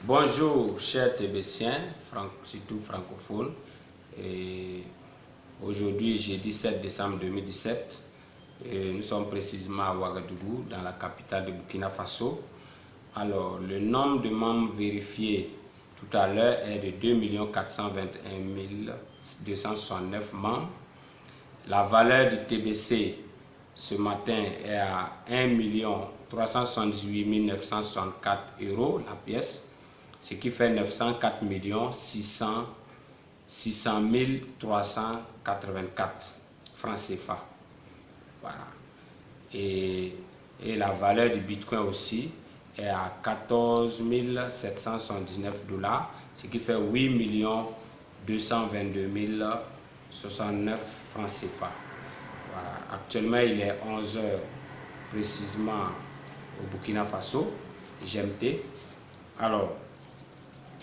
Bonjour chers Tébéciens, surtout francophones. Aujourd'hui, jeudi 7 décembre 2017, nous sommes précisément à Ouagadougou, dans la capitale de Burkina Faso. Alors, le nombre de membres vérifiés tout à l'heure est de 2 421 269 membres. La valeur du TBC ce matin est à 1 378 964 € la pièce, ce qui fait 904 600 384 francs CFA. Voilà. Et la valeur du Bitcoin aussi est à 14 779 $, ce qui fait 8 222 069 francs CFA. Voilà. Actuellement, il est 11 h précisément au Burkina Faso, GMT. Alors,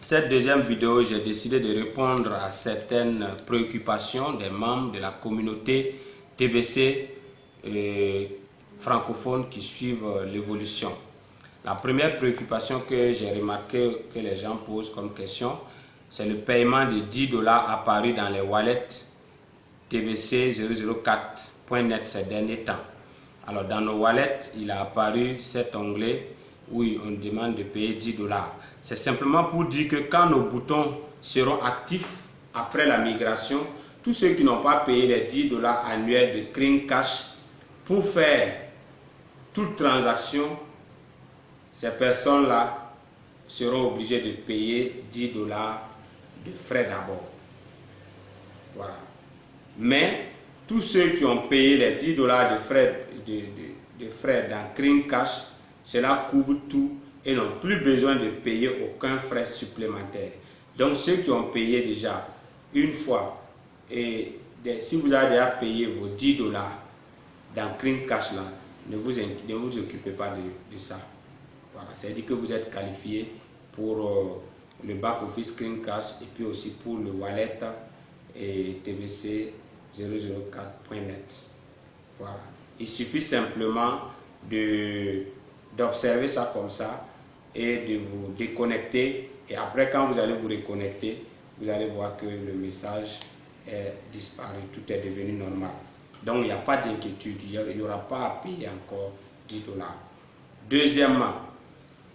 cette deuxième vidéo, j'ai décidé de répondre à certaines préoccupations des membres de la communauté TBC francophone qui suivent l'évolution. La première préoccupation que j'ai remarqué que les gens posent comme question, c'est le paiement de 10 $ apparu dans les wallets TBC004.net ces derniers temps. Alors dans nos wallets, il a apparu cet onglet où on demande de payer 10 $. C'est simplement pour dire que quand nos boutons seront actifs après la migration, tous ceux qui n'ont pas payé les 10 $ annuels de Cring Cash pour faire toute transaction, ces personnes-là seront obligées de payer 10 $ de frais d'abord. Voilà. Mais tous ceux qui ont payé les 10 $ de frais dans Cring Cash, cela couvre tout et n'ont plus besoin de payer aucun frais supplémentaire. Donc ceux qui ont payé déjà une fois, et si vous avez déjà payé vos 10 $ dans Cring Cash là, ne vous occupez pas de ça. Voilà, c'est-à-dire que vous êtes qualifié pour le back-office Cring Cash et puis aussi pour le wallet et TBC004.net. Voilà. Il suffit simplement d'observer ça comme ça et de vous déconnecter, et après quand vous allez vous reconnecter, vous allez voir que le message est disparu, tout est devenu normal. Donc il n'y a pas d'inquiétude, il n'y aura pas à payer encore 10 $. Deuxièmement,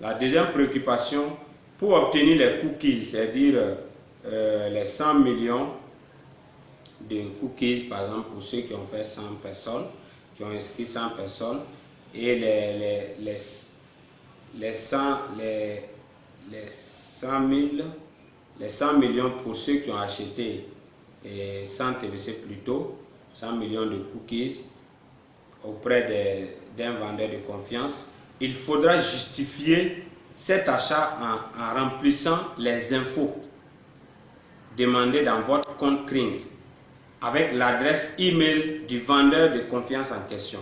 la deuxième préoccupation, pour obtenir les cookies, c'est-à-dire les 100 millions de cookies, par exemple pour ceux qui ont fait 100 personnes, qui ont inscrit 100 personnes, et les 100 millions pour ceux qui ont acheté 100 TBC plutôt, 100 millions de cookies auprès d'un vendeur de confiance. Il faudra justifier cet achat en remplissant les infos demandées dans votre compte Cring avec l'adresse email du vendeur de confiance en question,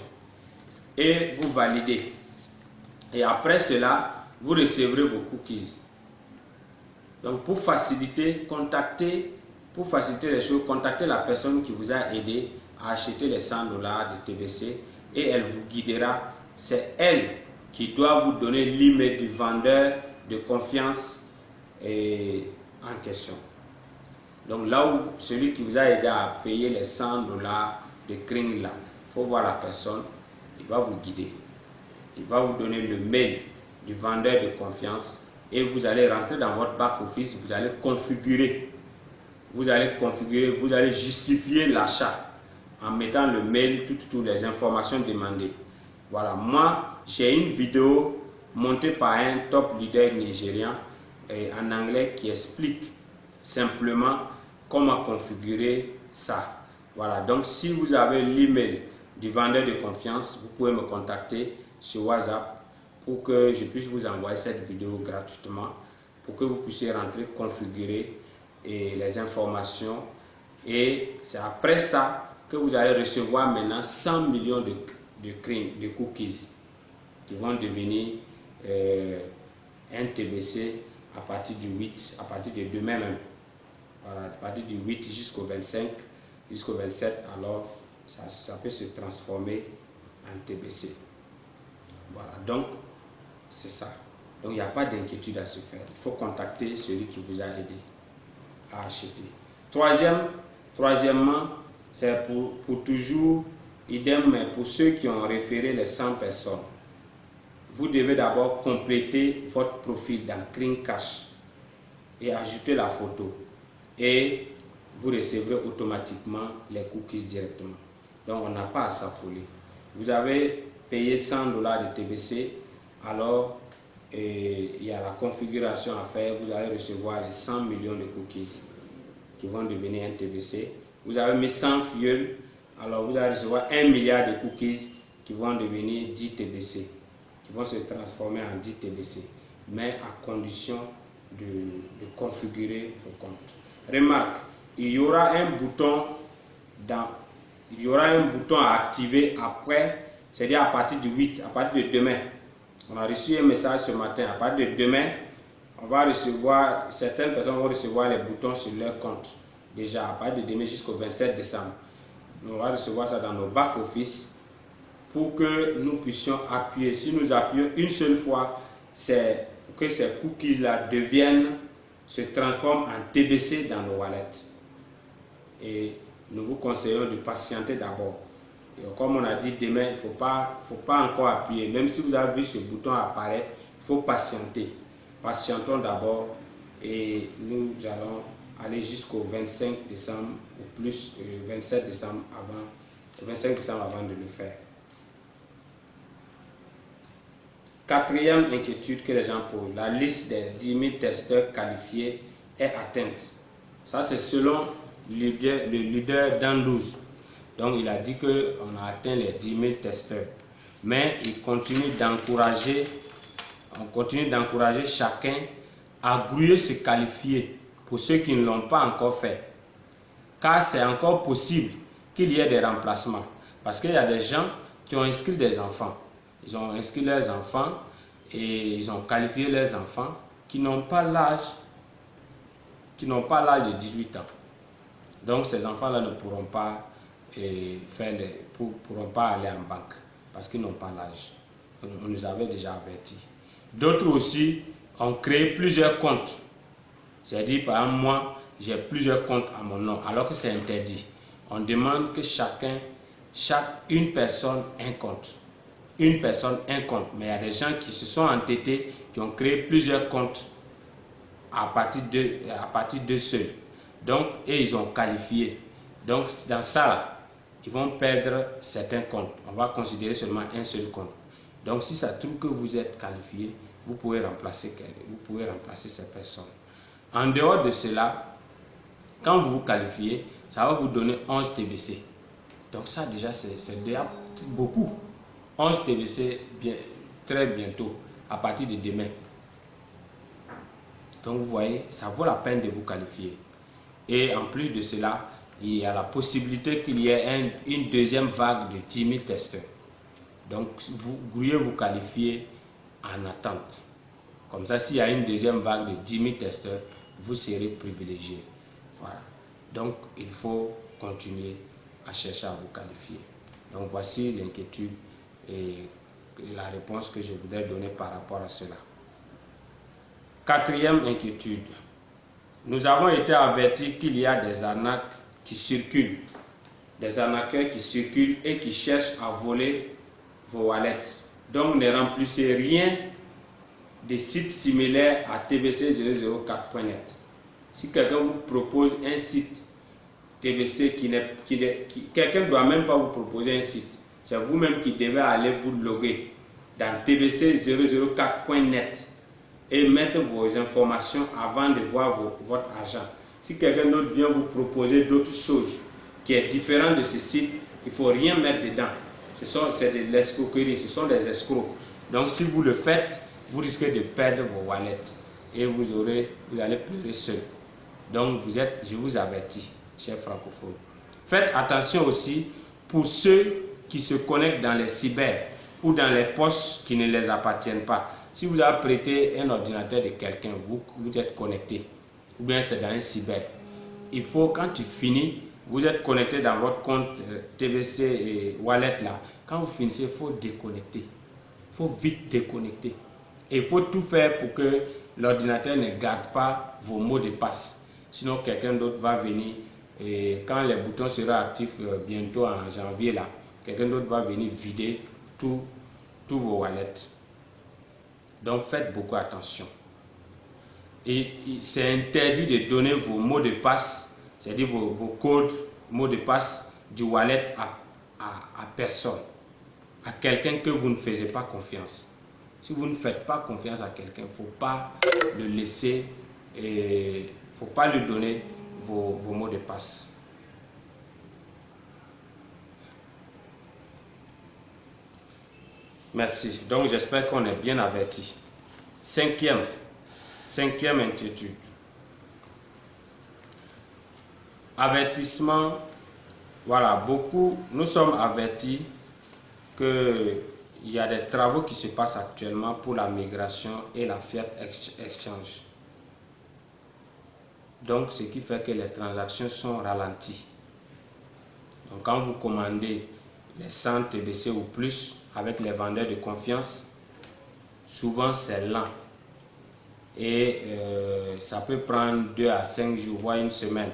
et vous validez. Et après cela, vous recevrez vos cookies. Donc pour faciliter les choses, contactez la personne qui vous a aidé à acheter les 100 $ de TBC et elle vous guidera. C'est elle qui doit vous donner l'email du vendeur de confiance en question. Donc là où celui qui vous a aidé à payer les 100 $ de Cring là, il faut voir la personne, il va vous guider. Il va vous donner le mail du vendeur de confiance et vous allez rentrer dans votre back-office, vous allez configurer, vous allez justifier l'achat en mettant le mail, toutes les informations demandées. Voilà, moi j'ai une vidéo montée par un top leader nigérian en anglais qui explique simplement comment configurer ça. Voilà, donc si vous avez l'email du vendeur de confiance, vous pouvez me contacter sur WhatsApp pour que je puisse vous envoyer cette vidéo gratuitement, pour que vous puissiez rentrer, configurer les informations, et c'est après ça que vous allez recevoir maintenant 100 millions de cookies qui vont devenir un TBC à partir du 8, à partir de demain même. Voilà, à partir du 8 jusqu'au 25, jusqu'au 27, alors ça peut se transformer en TBC. Voilà, donc c'est ça. Donc il n'y a pas d'inquiétude à se faire. Il faut contacter celui qui vous a aidé à acheter. Troisièmement, c'est pour toujours, idem, mais pour ceux qui ont référé les 100 personnes. Vous devez d'abord compléter votre profil dans CleanCash et ajouter la photo. Et vous recevrez automatiquement les cookies directement. Donc on n'a pas à s'affoler. Vous avez payé $100 de TBC, alors il y a la configuration à faire. Vous allez recevoir les 100 millions de cookies qui vont devenir un TBC. Vous avez mis 100 fioles, alors vous allez recevoir 1 milliard de cookies qui vont devenir 10 TBC, qui vont se transformer en 10 TBC, mais à condition de configurer vos comptes. Remarque, il y aura un bouton à activer après, c'est-à-dire à partir du 8, à partir de demain. On a reçu un message ce matin, à partir de demain, on va recevoir, certaines personnes vont recevoir les boutons sur leur compte, déjà à partir de demain jusqu'au 27 décembre. On va recevoir ça dans nos back-office pour que nous puissions appuyer. Si nous appuyons une seule fois, c'est pour que ces cookies-là se transforment en TBC dans nos wallets. Et nous vous conseillons de patienter d'abord. Comme on a dit demain, il ne faut pas encore appuyer. Même si vous avez vu ce bouton apparaître, il faut patienter. Patientons d'abord et nous allons aller jusqu'au 25 décembre ou plus 27 décembre avant de le faire. Quatrième inquiétude que les gens posent, la liste des 10 000 testeurs qualifiés est atteinte. Ça c'est selon le leader d'Andouz. Donc il a dit qu'on a atteint les 10 000 testeurs. Mais il continue d'encourager chacun à grouiller se qualifier pour ceux qui ne l'ont pas encore fait. Car c'est encore possible qu'il y ait des remplacements. Parce qu'il y a des gens qui ont inscrit des enfants. Ils ont inscrit leurs enfants et ils ont qualifié leurs enfants qui n'ont pas l'âge de 18 ans. Donc ces enfants-là ne pourront pas pourront pas aller en banque parce qu'ils n'ont pas l'âge. On nous avait déjà averti. D'autres aussi ont créé plusieurs comptes. C'est-à-dire, par exemple, moi, j'ai plusieurs comptes à mon nom, alors que c'est interdit. On demande que une personne un compte. Une personne un compte. Mais il y a des gens qui se sont entêtés, qui ont créé plusieurs comptes à partir d'eux seuls. Donc, et ils ont qualifié. Donc, dans ça, là, ils vont perdre certains comptes. On va considérer seulement un seul compte. Donc, si ça trouve que vous êtes qualifié, vous pouvez remplacer ces personnes. En dehors de cela, quand vous vous qualifiez, ça va vous donner 11 TBC. Donc ça déjà, c'est déjà beaucoup. 11 TBC très bientôt, à partir de demain. Donc vous voyez, ça vaut la peine de vous qualifier. Et en plus de cela, il y a la possibilité qu'il y ait une deuxième vague de 10 000 testeurs. Donc vous pourriez vous qualifier en attente. Comme ça, s'il y a une deuxième vague de 10 000 testeurs, vous serez privilégié. Voilà. Donc, il faut continuer à chercher à vous qualifier. Donc, voici l'inquiétude et la réponse que je voudrais donner par rapport à cela. Quatrième inquiétude. Nous avons été avertis qu'il y a des arnaques qui circulent. Des arnaqueurs qui circulent et qui cherchent à voler vos wallets. Donc, ne remplissez rien des sites similaires à tbc004.net. Si quelqu'un vous propose un site TBC quelqu'un ne doit même pas vous proposer un site. C'est vous-même qui devez aller vous loguer dans tbc004.net et mettre vos informations avant de voir votre argent. Si quelqu'un d'autre vient vous proposer d'autres choses qui est différent de ce site, il ne faut rien mettre dedans. C'est de l'escroquerie, ce sont des escrocs. Donc si vous le faites, vous risquez de perdre vos wallets et vous allez pleurer seul. Donc je vous avertis, chers francophones. Faites attention aussi pour ceux qui se connectent dans les cyber ou dans les postes qui ne les appartiennent pas. Si vous avez prêté un ordinateur de quelqu'un, vous êtes connecté, ou bien c'est dans un cyber. Il faut, quand tu finis, vous êtes connecté dans votre compte TBC et Wallet là. Quand vous finissez, il faut déconnecter. Il faut vite déconnecter. Et il faut tout faire pour que l'ordinateur ne garde pas vos mots de passe. Sinon, quelqu'un d'autre va venir et quand les boutons seront actifs bientôt en janvier, là, quelqu'un d'autre va venir vider tous vos wallets. Donc, faites beaucoup attention. Et c'est interdit de donner vos mots de passe, c'est-à-dire vos codes, mots de passe du wallet à personne, à quelqu'un que vous ne faites pas confiance. Si vous ne faites pas confiance à quelqu'un, il ne faut pas le laisser, il ne faut pas lui donner vos mots de passe. Merci. Donc j'espère qu'on est bien averti. Cinquième inquiétude. Avertissement. Voilà, nous sommes avertis qu'il y a des travaux qui se passent actuellement pour la migration et la Fiat Exchange. Donc, ce qui fait que les transactions sont ralenties. Donc, quand vous commandez les 100 TBC ou plus avec les vendeurs de confiance, souvent c'est lent. Et ça peut prendre 2 à 5 jours, voire une semaine.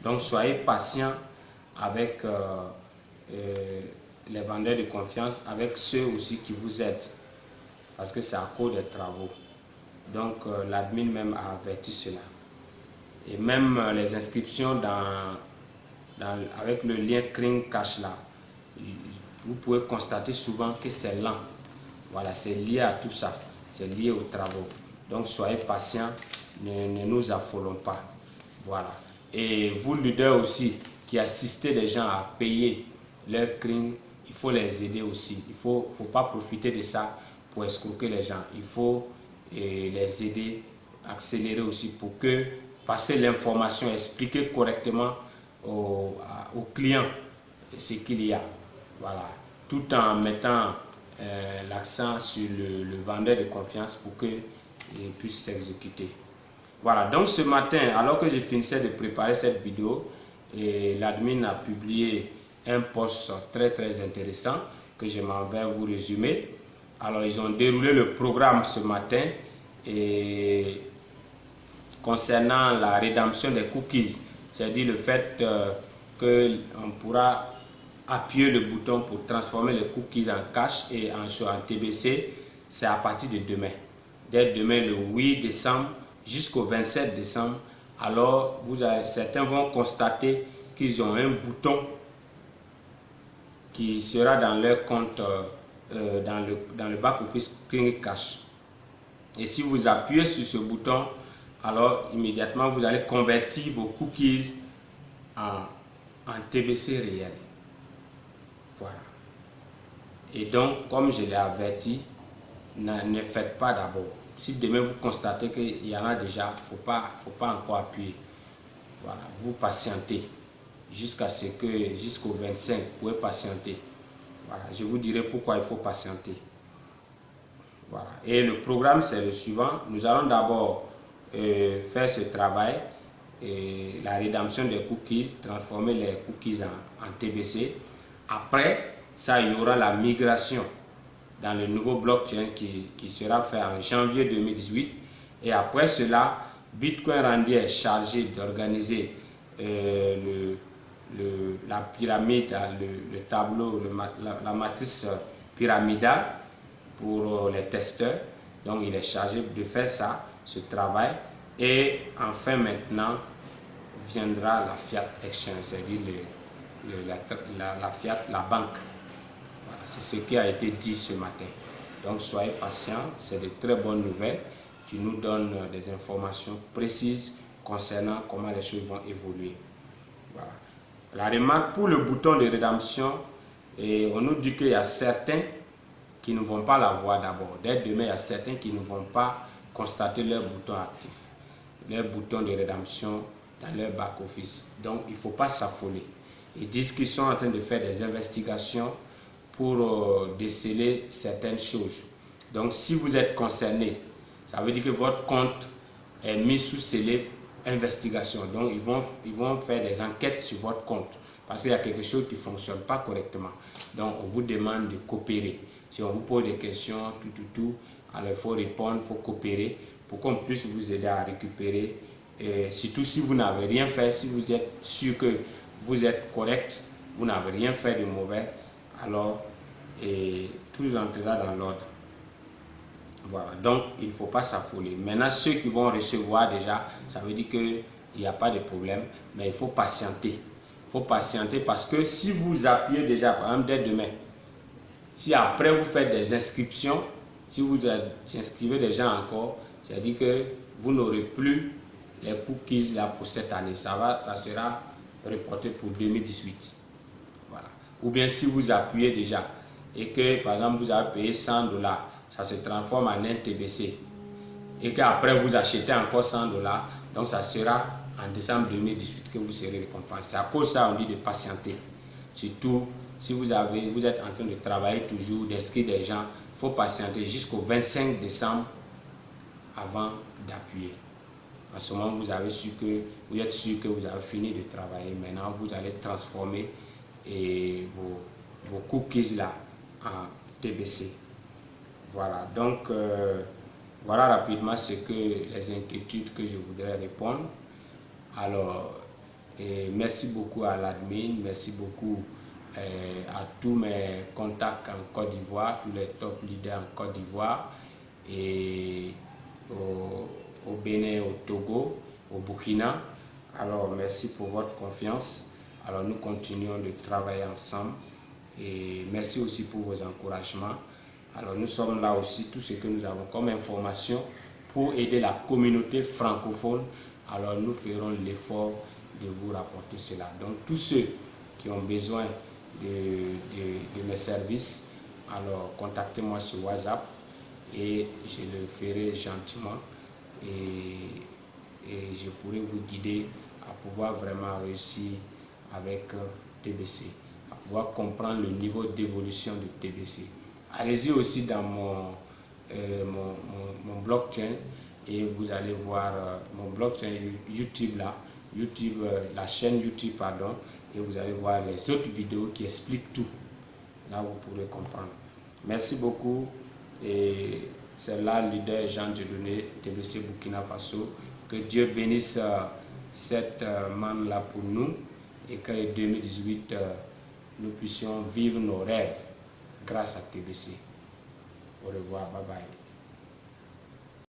Donc, soyez patient avec les vendeurs de confiance, avec ceux aussi qui vous aident, parce que c'est à cause des travaux. Donc l'admin même a averti cela. Et même les inscriptions avec le lien Clean Cash là, vous pouvez constater souvent que c'est lent. Voilà, c'est lié à tout ça, c'est lié aux travaux. Donc soyez patients, ne nous affolons pas. Voilà. Et vous, leaders aussi, qui assistez les gens à payer leur crime, il faut les aider aussi. Il ne faut pas profiter de ça pour escroquer les gens. Il faut les aider, accélérer aussi pour que passer l'information, expliquer correctement aux clients ce qu'il y a. Voilà. Tout en mettant l'accent sur le vendeur de confiance pour qu'il puisse s'exécuter. Voilà, donc ce matin, alors que je finissais de préparer cette vidéo, l'admin a publié un post très intéressant que je m'en vais vous résumer. Alors, ils ont déroulé le programme ce matin et concernant la rédemption des cookies, c'est-à-dire le fait qu'on pourra appuyer le bouton pour transformer les cookies en cash et en TBC, c'est à partir de demain. Dès demain, le 8 décembre, jusqu'au 27 décembre, alors certains vont constater qu'ils ont un bouton qui sera dans leur compte dans le back-office Clean Cash. Et si vous appuyez sur ce bouton, alors immédiatement vous allez convertir vos cookies en TBC réel. Voilà. Et donc, comme je l'ai averti, ne faites pas d'abord. Si demain vous constatez qu'il y en a déjà, il ne faut pas encore appuyer. Voilà, vous patientez jusqu'au 25, vous pouvez patienter. Voilà, je vous dirai pourquoi il faut patienter. Voilà. Et le programme, c'est le suivant. Nous allons d'abord faire ce travail, la rédemption des cookies, transformer les cookies en TBC. Après, ça, il y aura la migration dans le nouveau blockchain qui sera fait en janvier 2018. Et après cela, Bitcoin Randy est chargé d'organiser la pyramide, le tableau, la matrice pyramidale pour les testeurs. Donc il est chargé de faire ça, ce travail. Et enfin maintenant viendra la Fiat Exchange, c'est-à-dire la Fiat, la banque. Voilà, c'est ce qui a été dit ce matin. Donc soyez patients, c'est de très bonnes nouvelles qui nous donnent des informations précises concernant comment les choses vont évoluer. Voilà. La remarque pour le bouton de rédemption, et on nous dit qu'il y a certains qui ne vont pas la voir d'abord. Dès demain, il y a certains qui ne vont pas constater leur bouton actif, leur bouton de rédemption dans leur back-office. Donc, il ne faut pas s'affoler. Ils disent qu'ils sont en train de faire des investigations pour déceler certaines choses. Donc, si vous êtes concerné, ça veut dire que votre compte est mis sous scellé investigation. Donc, ils vont faire des enquêtes sur votre compte parce qu'il y a quelque chose qui ne fonctionne pas correctement. Donc, on vous demande de coopérer. Si on vous pose des questions, Alors il faut répondre, il faut coopérer pour qu'on puisse vous aider à récupérer. Et surtout si vous n'avez rien fait, si vous êtes sûr que vous êtes correct, vous n'avez rien fait de mauvais, alors tout entrera dans l'ordre. Voilà, donc il ne faut pas s'affoler. Maintenant, ceux qui vont recevoir déjà, ça veut dire qu'il n'y a pas de problème, mais il faut patienter. Il faut patienter parce que si vous appuyez déjà, par exemple, dès demain, si après vous faites des inscriptions, si vous inscrivez des gens encore, c'est-à-dire que vous n'aurez plus les cookies là pour cette année. Ça sera reporté pour 2018. Voilà. Ou bien si vous appuyez déjà et que par exemple vous avez payé $100, ça se transforme en un TBC et qu'après vous achetez encore $100, donc ça sera en décembre 2018 que vous serez récompensé. C'est à cause de ça on dit de patienter. Surtout si vous êtes en train de travailler toujours, d'inscrire des gens, il faut patienter jusqu'au 25 décembre avant d'appuyer. À ce moment, vous êtes sûr que vous avez fini de travailler. Maintenant, vous allez transformer vos cookies là en TBC. Voilà, donc voilà rapidement les inquiétudes que je voudrais répondre. Alors, merci beaucoup à l'admin, merci beaucoup à tous mes contacts en Côte d'Ivoire, tous les top leaders en Côte d'Ivoire et au Bénin, au Togo, au Burkina. Alors, merci pour votre confiance. Alors, nous continuons de travailler ensemble et merci aussi pour vos encouragements. Alors, nous sommes là aussi, tout ce que nous avons comme information pour aider la communauté francophone. Alors, nous ferons l'effort de vous rapporter cela. Donc, tous ceux qui ont besoin de mes services, alors contactez-moi sur WhatsApp et je le ferai gentiment et je pourrai vous guider à pouvoir vraiment réussir avec TBC, à pouvoir comprendre le niveau d'évolution de TBC. Allez-y aussi dans mon blockchain et vous allez voir mon blockchain YouTube là, la chaîne YouTube pardon, et vous allez voir les autres vidéos qui expliquent tout. Là vous pourrez comprendre. Merci beaucoup et c'est là leader Jean Dieudonné TBC Burkina Faso. Que Dieu bénisse cette manne là pour nous et qu'en 2018 nous puissions vivre nos rêves grâce à TBC. Au revoir, bye bye.